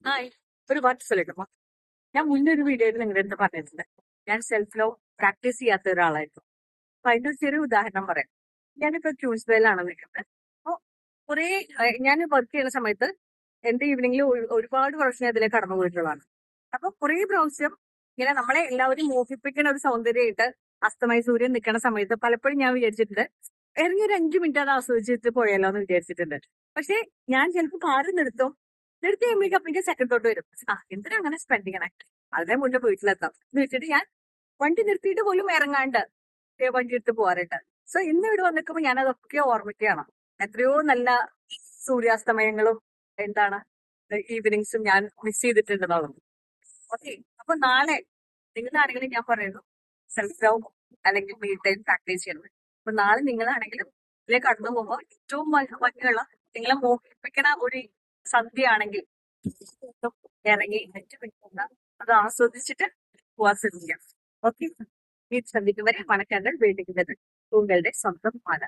Hi, ഒരു what സ്ഥലം. ഞാൻ മുന്നേ ഒരു വീഡിയോയിൽ നിങ്ങളുടെ അടുത്ത് പറഞ്ഞിട്ടുണ്ട്. ഞാൻ സെൽഫ് ലവ് പ്രാക്ടീസ് ചെയ്യാത്ത ഒരാളായിരുന്നു. അപ്പൊ അതിന്റെ ഒരു ചെറിയ ഉദാഹരണം പറയാം. ഞാനിപ്പോ ട്യൂസ്ഡേയിലാണ് നിൽക്കുന്നത്. അപ്പോൾ കുറെ ഞാൻ വർക്ക് ചെയ്യുന്ന സമയത്ത് എന്റെ ഈവനിങ്ങിൽ ഒരുപാട് പ്രാവശ്യം ഞാൻ ഇതിലേക്ക് കടന്നു പോയിട്ടുള്ളതാണ്. അപ്പൊ കുറെ പ്രാവശ്യം ഇങ്ങനെ നമ്മളെ എല്ലാവരും മോഹിപ്പിക്കുന്ന ഒരു സൗന്ദര്യമായിട്ട് അസ്തമയ സൂര്യൻ നിൽക്കുന്ന സമയത്ത് പലപ്പോഴും ഞാൻ വിചാരിച്ചിട്ടുണ്ട് ഇറങ്ങി ഒരു 5 മിനിറ്റ് അത് ആസ്വദിച്ചിട്ട് പോയാലോ എന്ന് വിചാരിച്ചിട്ടുണ്ട്. പക്ഷെ ഞാൻ ചിലപ്പോൾ കാറ് നിർത്തി കഴിയുമ്പോഴേക്കും അപ്പൊ സെക്കൻഡ് തോട്ട് വരും. എന്തിനാ അങ്ങനെ സ്പെൻഡ് ചെയ്യണേ, അതിനെ മുന്നേ വീട്ടിലെത്താം എന്ന് വെച്ചിട്ട് ഞാൻ വണ്ടി നിർത്തിയിട്ട് പോലും ഇറങ്ങാണ്ട് വണ്ടി എടുത്ത് പോകാറുണ്ട്. സോ ഇന്ന് ഇവിടെ വന്നിക്കുമ്പോ ഞാൻ അതൊക്കെ ഓർമ്മിക്കുകയാണ്. എത്രയോ നല്ല സൂര്യാസ്തമയങ്ങളും എന്താണ് ഈവനിങ്സും ഞാൻ മിസ് ചെയ്തിട്ടുണ്ടെന്നുള്ളത്. ഓക്കെ, അപ്പൊ നാളെ നിങ്ങളാണെങ്കിലും ഞാൻ പറയുന്നു സെൽഫ് ലവ് അല്ലെങ്കിൽ മീ ടൈം പ്രാക്ടീസ് ചെയ്യണം. അപ്പൊ നാളെ നിങ്ങളാണെങ്കിലും ഇതിലേക്ക് കടന്നു പോകുമ്പോൾ ഏറ്റവും ഭംഗിയുള്ള നിങ്ങളെ മോഹിപ്പിക്കണ ഒരു സന്ധ്യയാണെങ്കിൽ ഇറങ്ങി 5 മിനിറ്റ് അത് ആസ്വദിച്ചിട്ട് പോവാൻ ശ്രമിക്കാം. ഓക്കെ, ഈ സന്ധ്യക്ക് വരെ വണക്കങ്ങൾ വേണ്ടിക്കുന്നത് ഉങ്ങളുടെ സ്വന്തം മാല.